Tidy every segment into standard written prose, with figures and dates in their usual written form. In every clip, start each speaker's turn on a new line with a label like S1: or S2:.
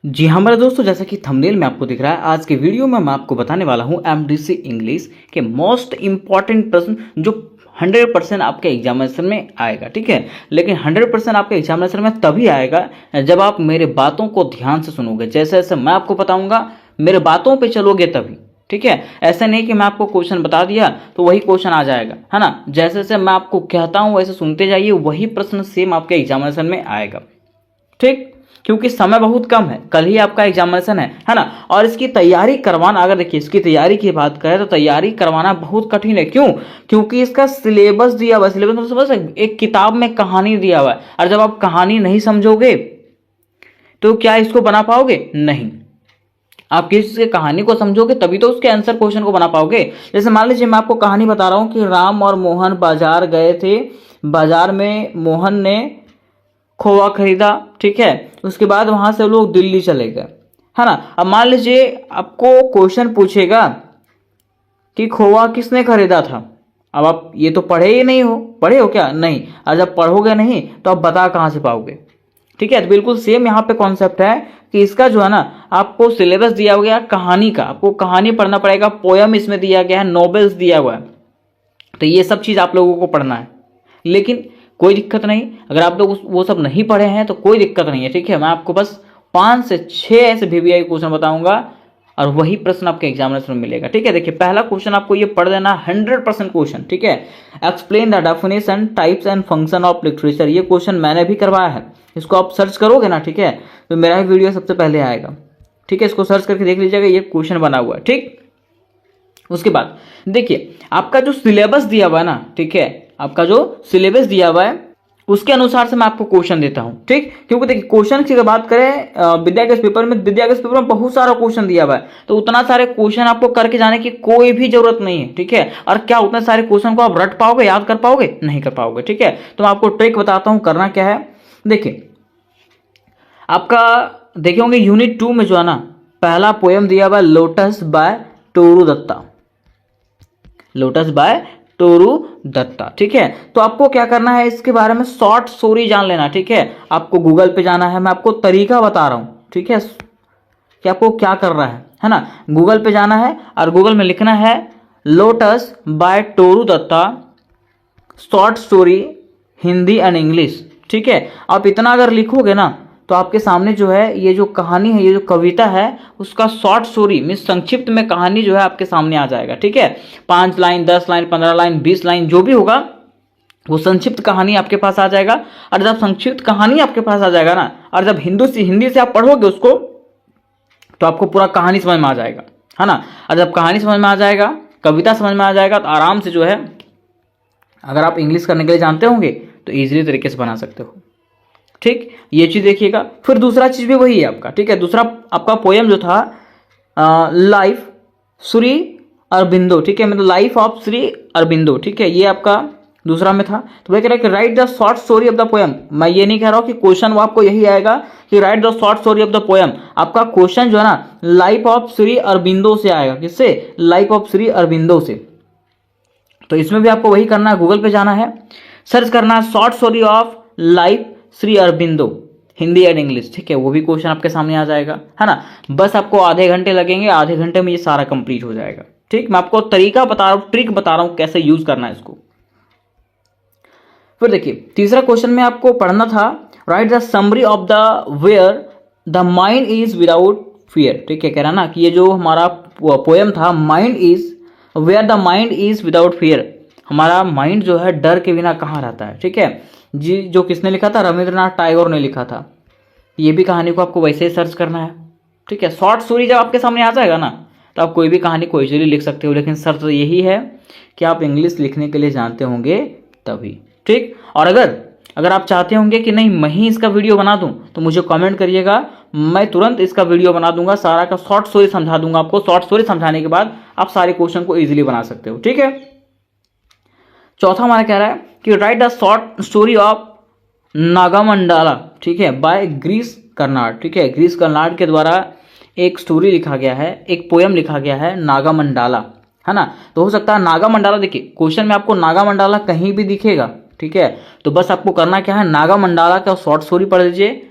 S1: जी हाँ मेरे दोस्तों, जैसा कि थंबनेल में आपको दिख रहा है, आज के वीडियो में मैं आपको बताने वाला हूँ एमडीसी इंग्लिश के मोस्ट इम्पॉर्टेंट प्रश्न जो 100% आपके एग्जामिनेशन में आएगा। ठीक है, लेकिन 100% आपके एग्जामिनेशन में तभी आएगा जब आप मेरे बातों को ध्यान से सुनोगे। जैसे जैसे मैं आपको बताऊंगा, मेरे बातों पे चलोगे तभी। ठीक है, ऐसा नहीं कि मैं आपको क्वेश्चन बता दिया तो वही क्वेश्चन आ जाएगा, है ना। जैसे जैसे मैं आपको कहता हूँ वैसे सुनते जाइए, वही प्रश्न सेम आपके एग्जामिनेशन में आएगा। ठीक, क्योंकि समय बहुत कम है, कल ही आपका एग्जामिनेशन है ना। और इसकी तैयारी करवाना, अगर देखिए इसकी तैयारी की बात करें तो तैयारी करवाना बहुत कठिन है। क्यों? क्योंकि इसका सिलेबस दिया हुआ है। सिलेबस मतलब समझ, एक किताब में कहानी दिया हुआ है, और जब आप कहानी नहीं समझोगे तो क्या इसको बना पाओगे? नहीं। आप किसी कहानी को समझोगे तभी तो उसके आंसर क्वेश्चन को बना पाओगे। जैसे मान लीजिए मैं आपको कहानी बता रहा हूं कि राम और मोहन बाजार गए थे, बाजार में मोहन ने खोआ खरीदा। ठीक है, उसके बाद वहां से लोग दिल्ली चले गए, है ना। अब मान लीजिए आपको क्वेश्चन पूछेगा कि खोआ किसने खरीदा था। अब आप ये तो पढ़े ही नहीं हो, पढ़े हो क्या? नहीं। और जब पढ़ोगे नहीं तो आप बता कहां से पाओगे? ठीक है, तो बिल्कुल सेम यहाँ पे कॉन्सेप्ट है कि इसका जो है ना, आपको सिलेबस दिया गया कहानी का, आपको कहानी पढ़ना पड़ेगा, पोयम इसमें दिया गया है, नॉवेल्स दिया हुआ है, तो ये सब चीज़ आप लोगों को पढ़ना है। लेकिन कोई दिक्कत नहीं, अगर आप लोग वो सब नहीं पढ़े हैं तो कोई दिक्कत नहीं है। ठीक है, मैं आपको बस 5 से 6 ऐसे वीवीआई क्वेश्चन बताऊंगा और वही प्रश्न आपके एग्जामिनेशन में मिलेगा। ठीक है, देखिए पहला क्वेश्चन आपको ये पढ़ देना, 100% क्वेश्चन। ठीक है, explain the definition types and function of literature. ये क्वेश्चन मैंने भी करवाया है, इसको आप सर्च करोगे ना, ठीक है, तो मेरा ही वीडियो सबसे पहले आएगा। ठीक है, इसको सर्च करके देख लीजिएगा, ये क्वेश्चन बना हुआ है। ठीक, उसके बाद देखिए आपका जो सिलेबस दिया हुआ है ना, ठीक है, आपका जो सिलेबस दिया हुआ है उसके अनुसार से मैं आपको क्वेश्चन देता हूं। ठीक, क्योंकि देखिए क्वेश्चन की अगर बात करें विद्यागत पेपर में बहुत सारा क्वेश्चन दिया हुआ है, तो उतना सारे क्वेश्चन आपको करके जाने की कोई भी जरूरत नहीं है। ठीक है, और क्या उतने सारे क्वेश्चन को आप रट पाओगे, याद कर पाओगे? नहीं कर पाओगे। ठीक है, तो मैं आपको ट्रिक बताता हूं, करना क्या है। देखिए आपका देखे होंगे यूनिट 2 में जो है ना, पहला पोयम दिया हुआ lotus by Toru Dutta, lotus by Toru Dutta. ठीक है, तो आपको क्या करना है, इसके बारे में शॉर्ट स्टोरी जान लेना। ठीक है, आपको गूगल पे जाना है, मैं आपको तरीका बता रहा हूं। ठीक है, कि आपको क्या करना है ना। गूगल पे जाना है और गूगल में लिखना है lotus by Toru Dutta short story Hindi and English. ठीक है, आप इतना अगर लिखोगे ना तो आपके सामने जो है ये जो कहानी है, ये जो कविता है, उसका शॉर्ट स्टोरी मीन संक्षिप्त में कहानी जो है आपके सामने आ जाएगा। ठीक है, 5 लाइन, 10 लाइन, 15 लाइन, 20 लाइन, जो भी होगा वो संक्षिप्त कहानी आपके पास आ जाएगा। और जब संक्षिप्त कहानी आपके पास आ जाएगा ना, और जब हिंदी से आप पढ़ोगे उसको, तो आपको पूरा कहानी समझ में आ जाएगा, है ना। और जब कहानी समझ में आ जाएगा, कविता समझ में आ जाएगा, तो आराम से जो है, अगर आप इंग्लिश करने के लिए जानते होंगे तो ईजिली तरीके से बना सकते हो। ठीक, ये चीज देखिएगा। फिर दूसरा चीज भी वही है आपका। ठीक है, दूसरा आपका पोयम जो था लाइफ श्री अरबिंदो। ठीक है, मतलब लाइफ ऑफ श्री अरबिंदो। ठीक है, ये आपका दूसरा में था। तो वह कह रहा है कि right the short story of the poem. मैं ये नहीं कह रहा हूं कि क्वेश्चन वो आपको यही आएगा कि right the short story of the poem. आपका क्वेश्चन जो है ना, लाइफ ऑफ श्री अरबिंदो से आएगा। किससे? लाइफ ऑफ श्री अरबिंदो से। तो इसमें भी आपको वही करना है, गूगल पे जाना है, सर्च करना है short story of life Shri Aurobindo Hindi and English. ठीक है, वो भी क्वेश्चन आपके सामने आ जाएगा, है ना। बस आपको आधे घंटे लगेंगे, आधे घंटे में ये सारा कंप्लीट हो जाएगा। ठीक, मैं आपको तरीका बता रहा हूँ, ट्रिक बता रहा हूँ कैसे यूज करना है इसको। फिर देखिए तीसरा क्वेश्चन में आपको पढ़ना था write the summary of the where the mind is without fear. ठीक है, कह रहा ना कि ये जो हमारा पोयम था, mind is where the mind is without fear, हमारा माइंड जो है डर के बिना कहाँ रहता है। ठीक है जी, जो किसने लिखा था? रविंद्रनाथ टैगोर ने लिखा था। ये भी कहानी को आपको वैसे ही सर्च करना है। ठीक है, शॉर्ट स्टोरी जब आपके सामने आ जाएगा ना, तो आप कोई भी कहानी को इजीली लिख सकते हो, लेकिन शर्त तो यही है कि आप इंग्लिश लिखने के लिए जानते होंगे तभी। ठीक, और अगर आप चाहते होंगे कि नहीं मैं ही इसका वीडियो बना दूं, तो मुझे कमेंट करिएगा, मैं तुरंत इसका वीडियो बना दूंगा, सारा का शॉर्ट स्टोरी समझा दूंगा आपको। शॉर्ट स्टोरी समझाने के बाद आप सारे क्वेश्चन को इजीली बना सकते हो। ठीक है, चौथा हमारा कह रहा है कि right the short story of Nagamandala. ठीक है, बाय ग्रीस कर्नाड। ठीक है, ग्रीस कर्नाड के द्वारा एक स्टोरी लिखा गया है, एक पोयम लिखा गया है नागामंडाला, है ना। तो हो सकता है नागामंडाला, देखिए क्वेश्चन में आपको नागामंडाला कहीं भी दिखेगा। ठीक है, तो बस आपको करना क्या है, नागामंडाला का शॉर्ट स्टोरी पढ़ लीजिए,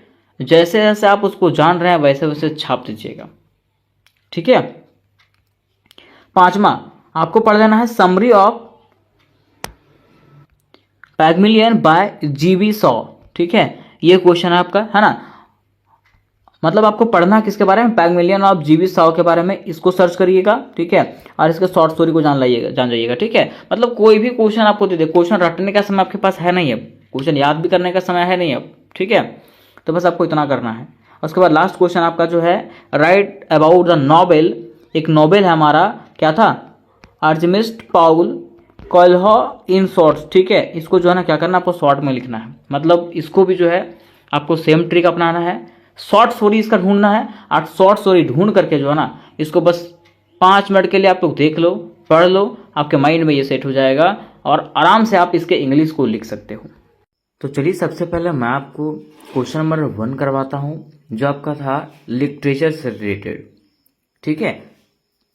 S1: जैसे जैसे आप उसको जान रहे हैं वैसे वैसे छाप दीजिएगा, ठीक है। पांचवा आपको पढ़ लेना है summary of पैगमिलियन by GV saw, ठीक है। ये क्वेश्चन है आपका, है ना। मतलब आपको पढ़ना किसके बारे में, पैगमिलियन ऑफ जीवी सॉ के बारे में, इसको सर्च करिएगा, ठीक है। और इसके शॉर्ट स्टोरी को जान जाइएगा, ठीक है। मतलब कोई भी क्वेश्चन आपको दे दे, क्वेश्चन रटने का समय आपके पास है नहीं अब, क्वेश्चन याद भी करने का समय है नहीं अब, ठीक है। तो बस आपको इतना करना है। उसके बाद लास्ट क्वेश्चन आपका जो है, राइट अबाउट द नॉवेल। एक नॉवेल है हमारा, क्या था, आर्चिमिस्ट पाउल कोएल्हो इन शॉर्ट्स, ठीक है। इसको जो है ना क्या करना, आपको शॉर्ट में लिखना है। मतलब इसको भी जो है आपको सेम ट्रिक अपनाना है, शॉर्ट स्टोरी इसका ढूंढना है। और शॉर्ट स्टोरी ढूंढ करके जो है ना, इसको बस 5 मिनट के लिए आप लोग देख लो, पढ़ लो, आपके माइंड में ये सेट हो जाएगा और आराम से आप इसके इंग्लिश को लिख सकते हो। तो चलिए सबसे पहले मैं आपको क्वेश्चन नंबर 1 करवाता हूँ, जो आपका था लिटरेचर से रिलेटेड, ठीक है।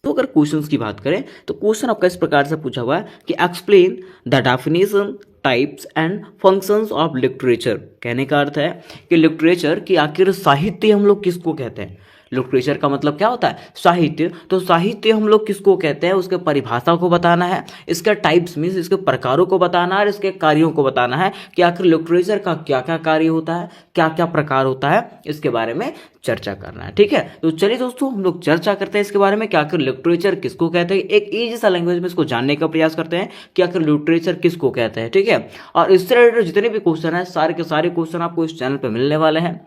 S1: तो अगर क्वेश्चंस की बात करें तो क्वेश्चन आपका इस प्रकार से पूछा हुआ है कि explain the definition types and functions of literature. कहने का अर्थ है कि लिटरेचर की आखिर साहित्य हम लोग किसको कहते हैं। लिटरेचर का मतलब क्या होता है, साहित्य। तो साहित्य हम लोग किसको कहते हैं, उसके परिभाषा को बताना है, इसके टाइप्स मीन्स इसके प्रकारों को बताना है और इसके कार्यों को बताना है कि आखिर लिटरेचर का क्या क्या कार्य होता है, क्या क्या प्रकार होता है, इसके बारे में चर्चा करना है, ठीक है। तो चलिए दोस्तों हम लोग चर्चा करते हैं इसके बारे में कि आखिर लिटरेचर किसको कहते हैं। एक इजी सा लैंग्वेज में इसको जानने का प्रयास करते हैं कि आखिर लिटरेचर किसको कहते हैं, ठीक है। और इससे रिलेटेड जितने भी क्वेश्चन है, सारे के सारे क्वेश्चन आपको इस चैनल पर मिलने वाले हैं।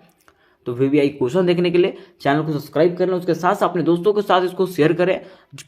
S1: तो वीवीआई क्वेश्चन देखने के लिए चैनल को सब्सक्राइब कर लें, उसके साथ साथ अपने दोस्तों के साथ इसको शेयर करें,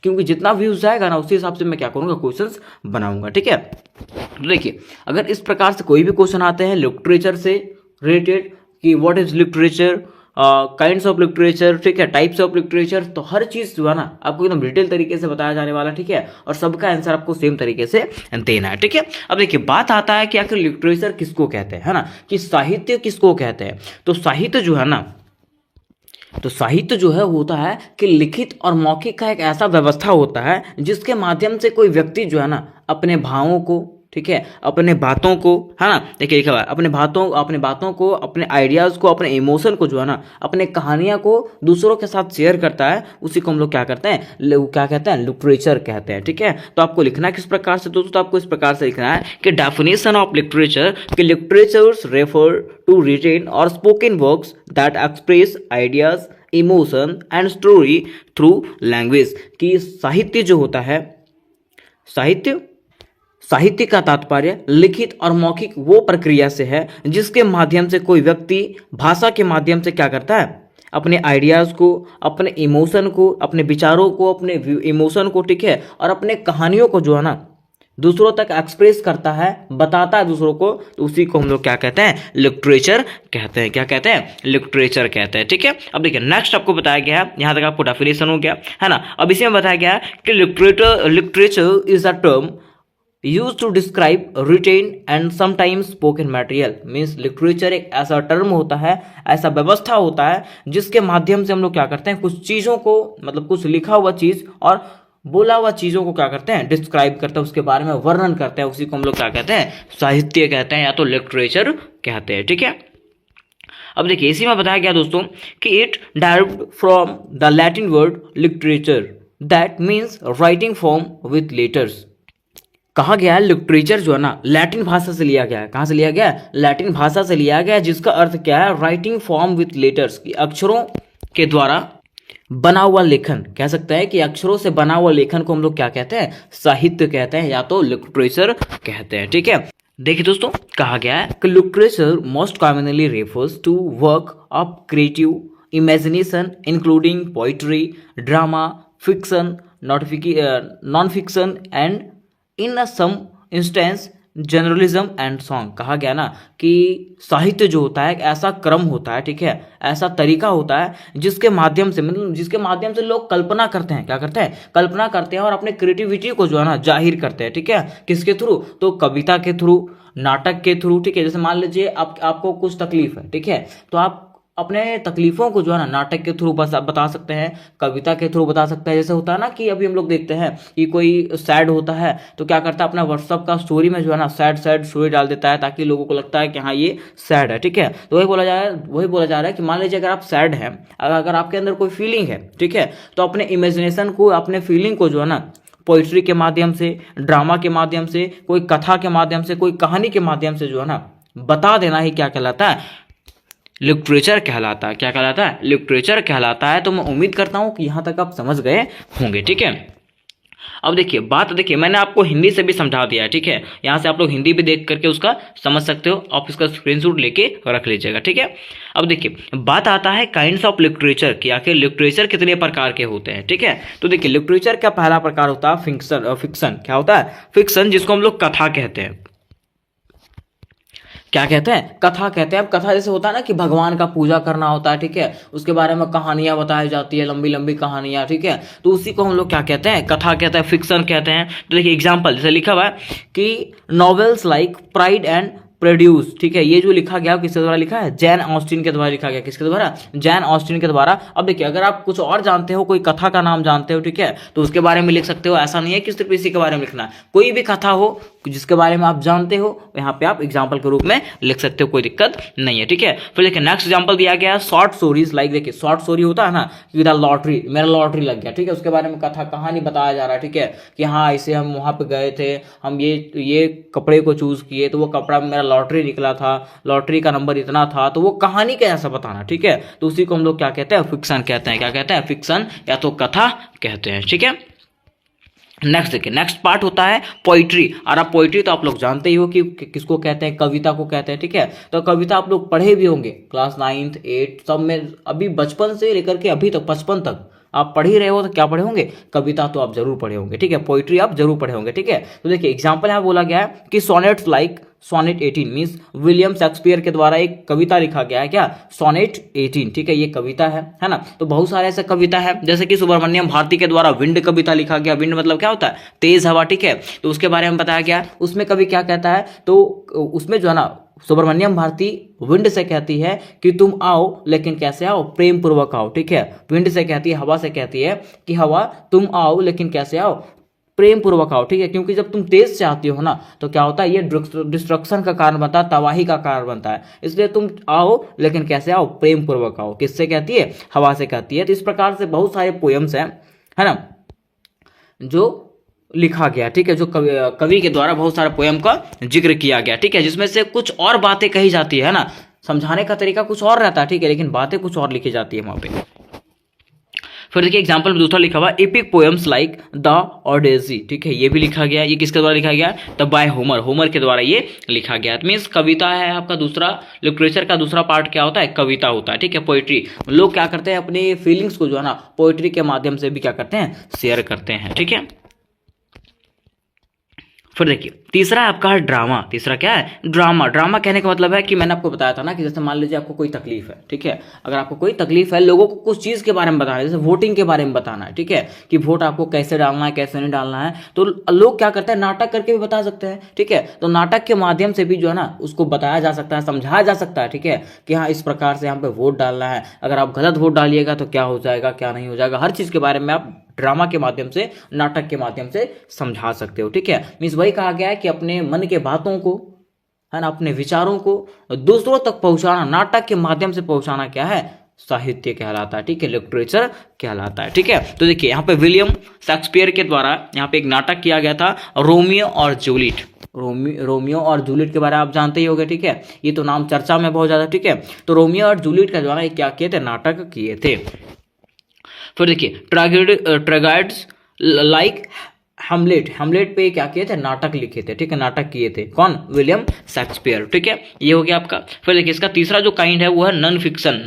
S1: क्योंकि जितना व्यूज जाएगा ना उसी हिसाब से मैं क्या करूँगा, क्वेश्चंस बनाऊंगा, ठीक है। तो देखिए अगर इस प्रकार से कोई भी क्वेश्चन आते हैं लिटरेचर से रिलेटेड कि what is literature, kinds of literature, ठीक है, टाइप्स ऑफ लिटरेचर, तो हर चीज जो है ना आपको एकदम डिटेल तरीके से बताया जाने वाला, ठीक है। और सबका आंसर आपको सेम तरीके से देना है, ठीक है। अब देखिए बात आता है कि आखिर लिटरेचर किसको कहते हैं, है ना, कि साहित्य किसको कहते हैं। तो साहित्य जो है ना, तो साहित्य जो है होता है कि लिखित और मौखिक का एक ऐसा व्यवस्था होता है जिसके माध्यम से कोई व्यक्ति जो है ना अपने भावों को, ठीक है, अपने बातों को, है ना, देखिए लिखा हुआ है, अपने बातों को, अपने आइडियाज़ को, अपने इमोशन को जो है ना, अपने कहानियां को दूसरों के साथ शेयर करता है, उसी को हम लोग क्या करते हैं, क्या कहते हैं, लिटरेचर कहते हैं, ठीक है। तो आपको लिखना किस प्रकार से दोस्तों, तो आपको इस प्रकार से लिखना है कि डेफिनेशन ऑफ लिटरेचर, कि लिटरेचर्स रेफर टू रिटेन और spoken works that express ideas, emotion and story through language. कि साहित्य जो होता है, साहित्य का तात्पर्य लिखित और मौखिक वो प्रक्रिया से है जिसके माध्यम से कोई व्यक्ति भाषा के माध्यम से क्या करता है, अपने आइडियाज़ को, अपने इमोशन को, अपने विचारों को, अपने इमोशन को, ठीक है, और अपने कहानियों को जो है ना दूसरों तक एक्सप्रेस करता है, बताता है दूसरों को। तो उसी को हम लोग क्या कहते हैं, लिटरेचर कहते हैं। क्या कहते हैं, लिटरेचर कहते हैं, ठीक है। अब देखिए नेक्स्ट आपको बताया गया है, यहाँ तक आपको डेफिनेशन हो गया, है ना। अब इसी में बताया गया है कि literature is a term used to describe written and sometimes spoken material। Means literature एक ऐसा टर्म होता है, ऐसा व्यवस्था होता है जिसके माध्यम से हम लोग क्या करते हैं, कुछ चीज़ों को, मतलब कुछ लिखा हुआ चीज़ और बोला हुआ चीज़ों को क्या करते हैं, डिस्क्राइब करते हैं, उसके बारे में वर्णन करते हैं, उसी को हम लोग क्या कहते हैं, साहित्य कहते हैं या तो लिटरेचर कहते हैं, ठीक है। अब देखिए इसी में बताया गया दोस्तों कि it dived from the Latin word literature that means writing form with letters. कहा गया है लिटरेचर जो है ना लैटिन भाषा से लिया गया है। कहाँ से लिया गया है, लैटिन भाषा से लिया गया है, जिसका अर्थ क्या है, राइटिंग फॉर्म विथ लेटर्स, की अक्षरों के द्वारा बना हुआ लेखन। कह सकते हैं कि अक्षरों से बना हुआ लेखन को हम लोग क्या कहते हैं, साहित्य कहते हैं या तो लिटरेचर कहते हैं, ठीक है। देखिए दोस्तों कहा गया है कि literature most commonly refers to work of creative imagination including poetry, drama, fiction, non fiction and in some instance journalism and song. कहा गया ना कि साहित्य जो होता है एक ऐसा क्रम होता है, ठीक है, ऐसा तरीका होता है जिसके माध्यम से, मतलब जिसके माध्यम से लोग कल्पना करते हैं, क्या करते हैं, कल्पना करते हैं और अपने क्रिएटिविटी को जो है ना जाहिर करते हैं, ठीक है। किसके थ्रू, तो कविता के थ्रू, नाटक के थ्रू, ठीक है। जैसे मान लीजिए आपको कुछ तकलीफ है, ठीक है, तो आप अपने तकलीफ़ों को जो है ना नाटक के थ्रू बता सकते हैं, कविता के थ्रू बता सकते हैं। जैसे होता है ना कि अभी हम लोग देखते हैं कि कोई सैड होता है तो क्या करता है, अपना व्हाट्सअप का स्टोरी में जो है ना सैड सैड स्टोरी डाल देता है, ताकि लोगों को लगता है कि हाँ ये सैड है, ठीक है। तो वही बोला जा रहा है कि मान लीजिए अगर आप सैड हैं, अगर आपके अंदर कोई फीलिंग है, ठीक है, तो अपने इमेजिनेशन को, अपने फीलिंग को जो है ना पोइट्री के माध्यम से, ड्रामा के माध्यम से, कोई कथा के माध्यम से, कोई कहानी के माध्यम से जो है ना बता देना ही क्या कहलाता है, लिटरेचर कहलाता है। क्या कहलाता है? लिटरेचर कहलाता है। तो मैं उम्मीद करता हूं कि यहां तक आप समझ गए होंगे, ठीक है। अब देखिए मैंने आपको हिंदी से भी समझा दिया है, ठीक है। यहां से आप लोग हिंदी भी देख करके उसका समझ सकते हो, आप इसका स्क्रीनशॉट लेके रख लीजिएगा, ठीक है। अब देखिए बात आता है काइंड्स ऑफ लिटरेचर की, आखिर लिटरेचर कितने प्रकार के होते हैं, ठीक है। तो देखिए लिटरेचर का पहला प्रकार होता है फिक्शन। क्या होता है? फिक्शन, जिसको हम लोग कथा कहते हैं। क्या कहते हैं? कथा कहते हैं। अब कथा जैसे होता है ना कि भगवान का पूजा करना होता है, ठीक है, उसके बारे में कहानियां बताई जाती है, लंबी लंबी कहानियां, ठीक है, तो उसी को हम लोग क्या कहते हैं? कथा कहते हैं, फिक्शन कहते हैं। तो देखिए एग्जाम्पल जैसे लिखा हुआ है कि novels like pride and produce, ठीक है, ये जो लिखा गया किसके द्वारा लिखा है? जैन ऑस्टिन के द्वारा लिखा गया। किसके द्वारा? जैन ऑस्टिन के द्वारा। अब देखिए अगर आप कुछ और जानते हो, कोई कथा का नाम जानते हो, ठीक है, तो उसके बारे में लिख सकते हो। ऐसा नहीं है कि सिर्फ इसी के बारे में लिखना है, कोई भी कथा हो जिसके बारे में आप जानते हो, यहाँ पे आप एग्जाम्पल के रूप में लिख सकते हो, कोई दिक्कत नहीं है, ठीक है। फिर देखिए नेक्स्ट एग्जाम्पल दिया गया है शॉर्ट स्टोरीज लाइक, देखिए शॉर्ट स्टोरी होता है ना कि लॉटरी, मेरा लॉटरी लग गया, ठीक है, उसके बारे में कथा कहानी बताया जा रहा है, ठीक है, कि हाँ ऐसे हम वहाँ पे गए थे, हम ये कपड़े को चूज किए तो वो कपड़ा मेरा लॉटरी निकला था, लॉटरी का नंबर इतना था, तो वो कहानी के जैसा बताना, ठीक है, तो उसी को हम लोग क्या कहते हैं? फिक्शन कहते हैं। क्या कहते हैं? फिक्शन या तो कथा कहते हैं, ठीक है। नेक्स्ट देखिए नेक्स्ट पार्ट होता है पोइट्री। और आप पोइट्री तो आप लोग जानते ही हो कि किसको कहते हैं? कविता को कहते हैं, ठीक है। तो कविता आप लोग पढ़े भी होंगे क्लास 9th 8th सब में, अभी बचपन से लेकर के अभी तक 55 तक आप पढ़ ही रहे हो, तो क्या पढ़े होंगे? कविता तो आप जरूर पढ़े होंगे, ठीक है, पोइट्री आप जरूर पढ़े होंगे, ठीक है। तो देखिए एग्जाम्पल यहाँ बोला गया है कि sonnets like sonnet 18 means William Shakespeare के द्वारा एक कविता लिखा गया है। क्या? सोनेट 18, ठीक है, ये कविता है ना। तो बहुत सारे ऐसे कविता है, जैसे कि सुब्रमण्यम भारती के द्वारा विंड कविता लिखा गया। विंड मतलब क्या होता है? तेज हवा, ठीक है, तो उसके बारे में बताया गया। उसमें कवि क्या कहता है? तो उसमें जो है ना सुब्रमण्यम भारती विंड से कहती है कि तुम आओ, लेकिन कैसे आओ? प्रेम पूर्वक आओ, ठीक है। विंड से कहती है, हवा से कहती है कि हवा तुम आओ, लेकिन कैसे आओ? प्रेम पूर्वक आओ, ठीक है, क्योंकि जब तुम तेज चाहती हो ना तो क्या होता है? ये डिस्ट्रक्शन का कारण बनता है, तबाही का कारण बनता है। इसलिए तुम आओ, लेकिन कैसे आओ? प्रेम पूर्वक आओ। किससे कहती है? हवा से कहती है। तो इस प्रकार से बहुत सारे पोएम्स हैं, है ना, जो लिखा गया, ठीक है, जो कवि के द्वारा बहुत सारे पोएम का जिक्र किया गया, ठीक है, जिसमें से कुछ और बातें कही जाती है ना, समझाने का तरीका कुछ और रहता है, ठीक है, लेकिन बातें कुछ और लिखी जाती है वहां पे। फिर देखिए एग्जाम्पल में दूसरा लिखा हुआ epic poems like the Odyssey, ठीक है, ये भी लिखा गया। ये किसके द्वारा लिखा गया? द बाय होमर, होमर के द्वारा ये लिखा गया। मीन्स कविता है आपका दूसरा, लिटरेचर का दूसरा पार्ट क्या होता है? कविता होता है, ठीक है, पोइट्री। लोग क्या करते हैं? अपनी फीलिंग्स को जो है ना पोइट्री के माध्यम से भी क्या करते हैं? शेयर करते हैं, ठीक है। फिर देखिए तीसरा आपका है ड्रामा। तीसरा क्या है? ड्रामा। ड्रामा कहने का मतलब है कि मैंने आपको बताया था ना कि जैसे मान लीजिए आपको कोई तकलीफ है, ठीक है, अगर आपको कोई तकलीफ है, लोगों को कुछ चीज़ के बारे में बताना है, जैसे वोटिंग के बारे में बताना है, ठीक है, कि वोट आपको कैसे डालना है, कैसे नहीं डालना है, तो लोग क्या करते हैं? नाटक करके भी बता सकते हैं, ठीक है। तो नाटक के माध्यम से भी जो है ना उसको बताया जा सकता है, समझाया जा सकता है, ठीक है, कि हाँ इस प्रकार से यहाँ पे वोट डालना है, अगर आप गलत वोट डालिएगा तो क्या हो जाएगा, क्या नहीं हो जाएगा, हर चीज़ के बारे में आप ड्रामा के माध्यम से, नाटक के माध्यम से समझा सकते हो, ठीक है। मीन्स वही कहा गया है कि अपने मन के बातों को, है ना, अपने विचारों को दूसरों तक पहुंचाना, नाटक के माध्यम से पहुंचाना क्या है? साहित्य कहलाता है, ठीक है, लिटरेचर कहलाता है, ठीक है। तो देखिए यहाँ पे विलियम शेक्सपियर के द्वारा यहाँ पे एक नाटक किया गया था, रोमियो और जूलियट। रोमियो और जूलियट के बारे में आप जानते ही होंगे, ठीक है, ये तो नाम चर्चा में बहुत ज्यादा, ठीक है। तो रोमियो और जूलियट के द्वारा क्या किए थे? नाटक किए थे। फिर देखिए ट्रेगेड्स लाइक हेमलेट, हेमलेट पे क्या किए थे? नाटक लिखे थे, ठीक है, नाटक किए थे। कौन? विलियम शेक्सपियर, ठीक है, ये हो गया आपका। फिर देखिए इसका तीसरा जो काइंड है वो है नॉन फिक्शन।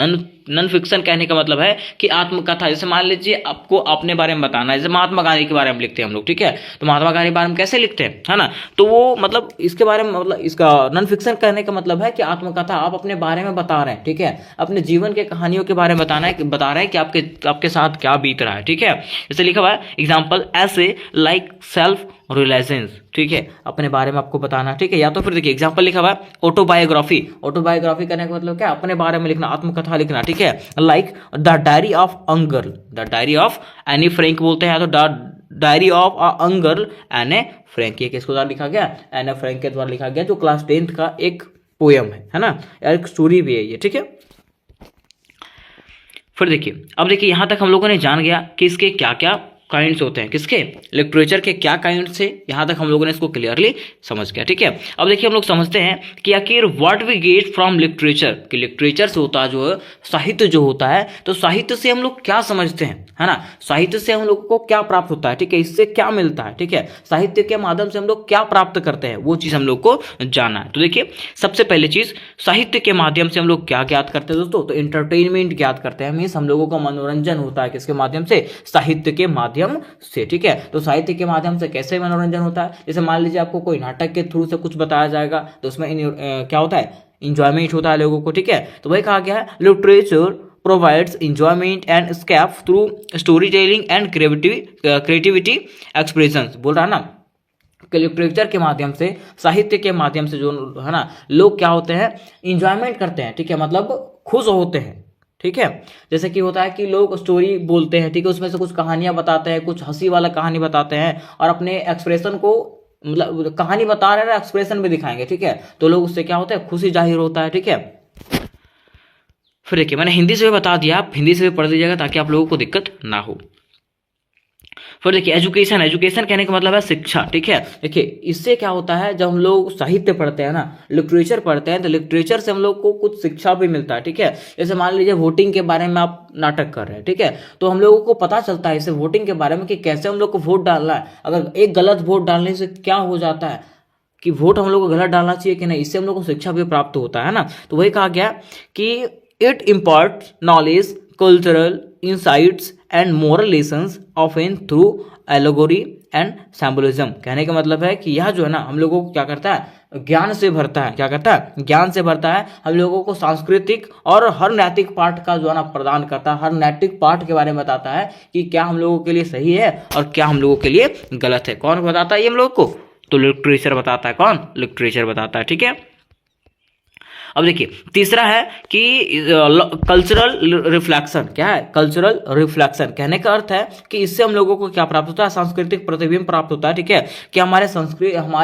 S1: नॉन फिक्शन कहने का मतलब है कि आत्मकथा। जैसे मान लीजिए आपको अपने बारे में बताना है, जैसे महात्मा गांधी के बारे में लिखते हैं हम लोग, ठीक है, तो महात्मा गांधी के बारे में कैसे लिखते हैं, है ना, तो वो मतलब इसके बारे में, मतलब इसका नॉन फिक्शन कहने का मतलब है कि आत्मकथा, आप अपने बारे में बता रहे हैं, ठीक है, अपने जीवन के कहानियों के बारे में बता रहे हैं कि आपके साथ क्या बीत रहा है, ठीक है। जैसे लिखा हुआ है एग्जाम्पल ऐसे लाइक सेल्फ रिलायंस, ठीक है, अपने बारे में आपको बताना, ठीक है। या तो फिर देखिए एग्जांपल लिखा हुआ है ऑटोबायोग्राफी, ऑटोबायोग्राफी करने का मतलब क्या, अपने बारे में लिखना, आत्मकथा लिखना, ठीक है। Like the diary of young girl, the diary of Anne Frank बोलते हैं, तो the diary of a young girl एने फ्रैंक, ये किसके द्वारा लिखा गया, एने फ्रैंक के द्वारा लिखा गया, जो क्लास 10th का एक पोयम है ना, एक स्टोरी भी है ये, ठीक है। फिर देखिए, अब देखिए यहां तक हम लोगों ने जान गया कि इसके क्या क्या काइंड्स होते हैं, किसके, लिटरेचर के क्या काइंड्स है, यहां तक हम लोगों ने इसको क्लियरली समझ गया, ठीक है। अब देखिए हम लोग समझते हैं कि आखिर what we get from literature, कि लिटरेचर से होता जो है साहित्य जो होता है, तो साहित्य से हम लोग क्या समझते हैं, है ना, साहित्य से हम लोग को क्या प्राप्त होता है, ठीक है, इससे क्या मिलता है, ठीक है, साहित्य के माध्यम से हम लोग क्या प्राप्त करते हैं, वो चीज हम लोग को जानना है। तो देखिए सबसे पहले चीज, साहित्य के माध्यम से हम लोग क्या ज्ञात करते हैं दोस्तों, तो एंटरटेनमेंट ज्ञात करते हैं, मीन्स हम लोगों का मनोरंजन होता है, किसके माध्यम से, साहित्य के माध्यम से, ठीक है। तो साहित्य के माध्यम से कैसे मनोरंजन होता है, जैसे मान लीजिए आपको कोई नाटक के थ्रू से कुछ बताया जाएगा, तो उसमें क्या होता है, इंजॉयमेंट होता है लोगों को, ठीक है। तो वही कहा गया है, literature provides enjoyment and escape through story telling and creativity expression, बोल रहा है ना, कि लिटरेचर के माध्यम से, साहित्य के माध्यम से जो है ना, लोग क्या होते हैं, इंजॉयमेंट करते हैं, ठीक है, मतलब खुश होते हैं, ठीक है। जैसे कि होता है कि लोग स्टोरी बोलते हैं, ठीक है, उसमें से कुछ कहानियां बताते हैं, कुछ हंसी वाला कहानी बताते हैं, और अपने एक्सप्रेशन को, मतलब कहानी बता रहे हैं, एक्सप्रेशन भी दिखाएंगे, ठीक है, तो लोग उससे क्या होता है, खुशी जाहिर होता है, ठीक है। फिर देखिए मैंने हिंदी से भी बता दिया, आप हिंदी से भी पढ़ लीजिएगा ताकि आप लोगों को दिक्कत ना हो। फिर देखिए एजुकेशन, एजुकेशन कहने का मतलब है शिक्षा, ठीक है। देखिए इससे क्या होता है, जब हम लोग साहित्य पढ़ते हैं ना, लिटरेचर पढ़ते हैं, तो लिटरेचर से हम लोग को कुछ शिक्षा भी मिलता है, ठीक है। जैसे मान लीजिए वोटिंग के बारे में आप नाटक कर रहे हैं, ठीक है, तो हम लोगों को पता चलता है इससे वोटिंग के बारे में कि कैसे हम लोग को वोट डालना है, अगर एक गलत वोट डालने से क्या हो जाता है, कि वोट हम लोग को गलत डालना चाहिए कि नहीं, इससे हम लोग को शिक्षा भी प्राप्त होता है ना। तो वही कहा गया कि it impart knowledge, cultural insights and moral lessons often through allegory and symbolism. कहने का मतलब है कि यह जो है ना, हम लोगों को क्या करता है, ज्ञान से भरता है, क्या करता है, ज्ञान से भरता है, हम लोगों को सांस्कृतिक और हर नैतिक पाठ का जो है ना प्रदान करता है, हर नैतिक पाठ के बारे में बताता है कि क्या हम लोगों के लिए सही है और क्या हम लोगों के लिए गलत है। कौन बताता है ये हम लोग को, तो लिटरेचर बताता है, कौन, लिटरेचर बताता है, ठीक है। अब देखिए तीसरा है कि कल्चरल रिफ्लेक्शन, क्या है, कल्चरल रिफ्लेक्शन, कहने का अर्थ है कि इससे हम लोगों को क्या प्राप्त होता है, सांस्कृतिक प्रतिबिंब प्राप्त होता है, ठीक है, कि हमारे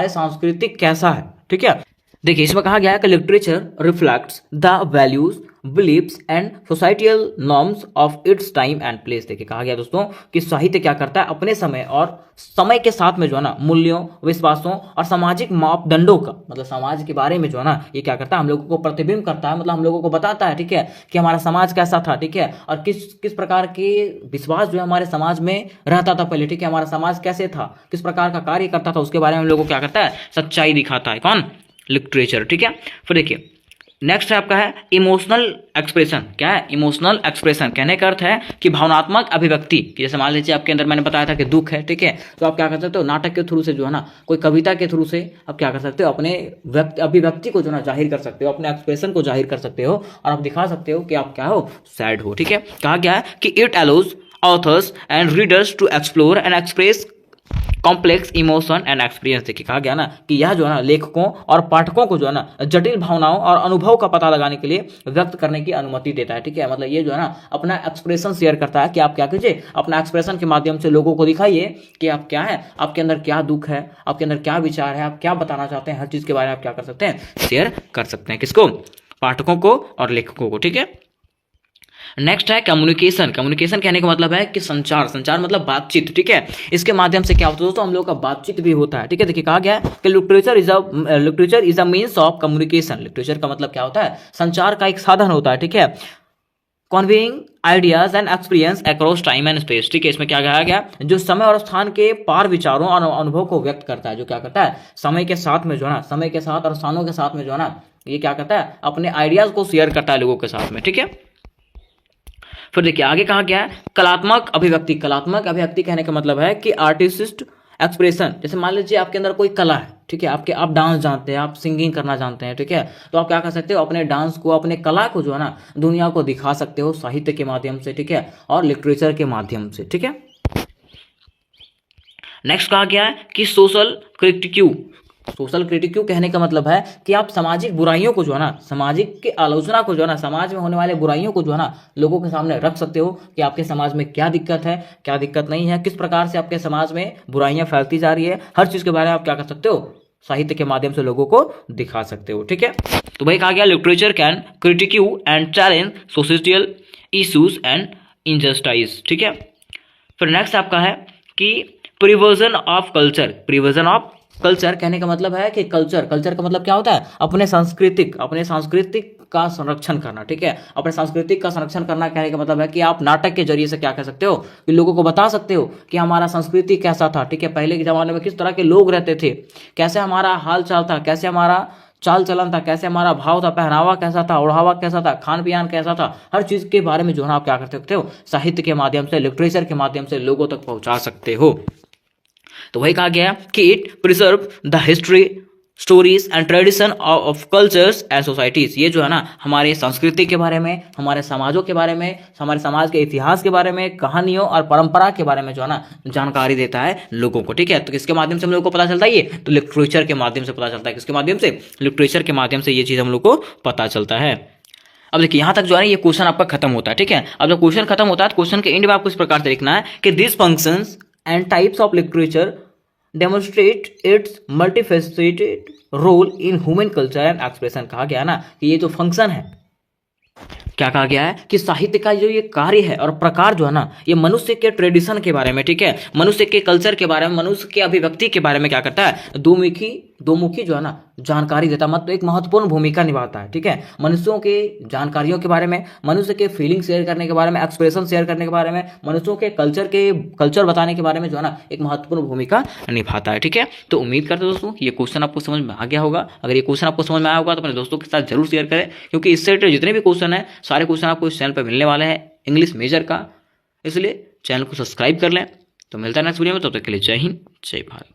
S1: सांस्कृतिक कैसा है, ठीक है। देखिए इसमें कहा गया है कि literature reflects the values, beliefs and societal norms of its time and place. देखिए कहा गया दोस्तों कि साहित्य क्या करता है, अपने समय और समय के साथ में जो है ना मूल्यों, विश्वासों और सामाजिक मापदंडों का, मतलब समाज के बारे में जो है ना, ये क्या करता है, हम लोगों को प्रतिबिंब करता है, मतलब हम लोगों को बताता है, ठीक है, कि हमारा समाज कैसा था, ठीक है, और किस किस प्रकार के विश्वास जो है हमारे समाज में रहता था पहले, ठीक है, हमारा समाज कैसे था, किस प्रकार का कार्य करता था, उसके बारे में हम लोगों को क्या करता है, सच्चाई दिखाता है, कौन, लिटरेचर, ठीक है। फिर देखिए नेक्स्ट है आपका है इमोशनल एक्सप्रेशन। क्या है, इमोशनल एक्सप्रेशन, कहने का अर्थ है कि भावनात्मक अभिव्यक्ति, कि जैसे मान लीजिए आपके अंदर मैंने बताया था कि दुख है, ठीक है, तो आप क्या कर सकते हो, नाटक के थ्रू से जो है ना, कोई कविता के थ्रू से आप क्या कर सकते हो, अपने अभिव्यक्ति को जो है ना जाहिर कर सकते हो, अपने एक्सप्रेशन को जाहिर कर सकते हो, और आप दिखा सकते हो कि आप क्या हो, सैड हो, ठीक है। कहा गया है कि it allows authors and readers to explore and express complex emotion and experience. देखिए कहा गया ना कि यह जो है ना लेखकों और पाठकों को जो है ना जटिल भावनाओं और अनुभव का पता लगाने के लिए व्यक्त करने की अनुमति देता है, ठीक है, मतलब ये जो है ना अपना एक्सप्रेशन शेयर करता है, कि आप क्या कीजिए, अपना एक्सप्रेशन के माध्यम से लोगों को दिखाइए कि आप क्या है, आपके अंदर क्या दुख है, आपके अंदर क्या विचार है, आप क्या बताना चाहते हैं, हर चीज के बारे में आप क्या कर सकते हैं, शेयर कर सकते हैं, किसको, पाठकों को और लेखकों को, ठीक है। नेक्स्ट है कम्युनिकेशन। कम्युनिकेशन कहने का मतलब है कि संचार, संचार मतलब बातचीत, ठीक है, इसके माध्यम से क्या होता है दोस्तों, हम लोग का बातचीत भी होता है, ठीक है। देखिए कहा गया है कि literature is a means of communication. Literature का मतलब क्या होता है, संचार का एक साधन होता है, ठीक है, conveying ideas and experience across time and space, ठीक है, इसमें क्या कहा गया, जो समय और स्थान के पार विचारों और अनुभव को व्यक्त करता है, जो क्या करता है, समय के साथ में जो है ना, समय के साथ और स्थानों के साथ में जो है ना, ये क्या करता है, अपने आइडियाज को शेयर करता है लोगों के साथ में, ठीक है। फिर देखिए आगे कहा गया है कलात्मक अभिव्यक्ति। कलात्मक अभिव्यक्ति कहने का मतलब है कि आर्टिस्ट एक्सप्रेशन। जैसे मान लीजिए आपके अंदर कोई कला है, ठीक है, आप डांस जानते हैं, आप सिंगिंग करना जानते हैं, ठीक है, तो आप क्या कर सकते हो, अपने डांस को, अपने कला को जो है ना दुनिया को दिखा सकते हो साहित्य के माध्यम से, ठीक है, और लिटरेचर के माध्यम से, ठीक है। नेक्स्ट कहा गया है कि सोशल क्रिटिक्यू। सोशल क्रिटिक्यू कहने का मतलब है कि आप सामाजिक बुराइयों को जो है ना, सामाजिक की आलोचना को जो है ना, समाज में होने वाले बुराइयों को जो है ना लोगों के सामने रख सकते हो कि आपके समाज में क्या दिक्कत है, क्या दिक्कत नहीं है, किस प्रकार से आपके समाज में बुराइयां फैलती जा रही है, हर चीज के बारे में आप क्या कर सकते हो, साहित्य के माध्यम से लोगों को दिखा सकते हो। ठीक है, तो भाई कहा गया literature can critique and challenge societal issues and injustice. ठीक है, फिर नेक्स्ट आपका है कि preservation of culture. Preservation of culture कहने का मतलब है कि कल्चर का मतलब क्या होता है, अपने सांस्कृतिक का संरक्षण करना। ठीक है, अपने सांस्कृतिक का संरक्षण करना कहने का मतलब है कि आप नाटक के जरिए से क्या कर सकते हो कि लोगों को बता सकते हो कि हमारा संस्कृति कैसा था। ठीक है, पहले के जमाने में किस तरह के लोग रहते थे, कैसे हमारा हाल चाल था, कैसे हमारा चाल चलन था, कैसे हमारा भाव था, पहनावा कैसा था, ओढ़ावा कैसा था, खान पियान कैसा था, हर चीज के बारे में जो है आप क्या कर सकते हो, साहित्य के माध्यम से, लिटरेचर के माध्यम से लोगों तक पहुंचा सकते हो। तो वही कहा गया कि it preserve the history, stories and tradition of cultures and societies. ये जो है ना हमारे संस्कृति के बारे में, हमारे समाजों के बारे में, हमारे समाज के इतिहास के बारे में, कहानियों और परंपरा के बारे में जो है ना जानकारी देता है लोगों को। ठीक है, तो किसके माध्यम से हम लोग को पता चलता है ये, तो लिटरेचर के माध्यम से पता चलता है। किसके माध्यम से, लिटरेचर के माध्यम से ये चीज हम लोग को पता चलता है। अब देखिए यहाँ तक जो है ये क्वेश्चन आपका खत्म होता है। ठीक है, अब जब क्वेश्चन खत्म होता है तो क्वेश्चन के एंड में आपको इस प्रकार से लिखना है कि this functions and types of literature demonstrate its multifaceted role in human culture and expression। कहा गया ना कि ये जो फंक्शन है, क्या कहा गया है कि साहित्य का जो ये कार्य है और प्रकार जो है ना, ये मनुष्य के ट्रेडिशन के बारे में, ठीक है, मनुष्य के कल्चर के बारे में, मनुष्य के अभिव्यक्ति के बारे में क्या करता है, दोमुखी जो है ना जानकारी देता, मतलब एक महत्वपूर्ण भूमिका निभाता है। ठीक है, मनुष्यों के जानकारियों के बारे में, मनुष्य के फीलिंग शेयर करने के बारे में, एक्सप्रेशन शेयर करने के बारे में, मनुष्यों के कल्चर बताने के बारे में जो है ना एक महत्वपूर्ण भूमिका निभाता है। ठीक है, तो उम्मीद करते हैं दोस्तों ये क्वेश्चन आपको समझ में आ गया होगा। अगर ये क्वेश्चन आपको समझ में आया होगा तो अपने दोस्तों के साथ जरूर शेयर करें, क्योंकि इससे रिलेटेड जितने भी क्वेश्चन है सारे क्वेश्चन आपको इस चैनल पर मिलने वाले हैं इंग्लिश मेजर का, इसलिए चैनल को सब्सक्राइब कर लें। तो मिलता है नेक्स्ट वीडियो में, तब तक के लिए जय हिंद जय भारत।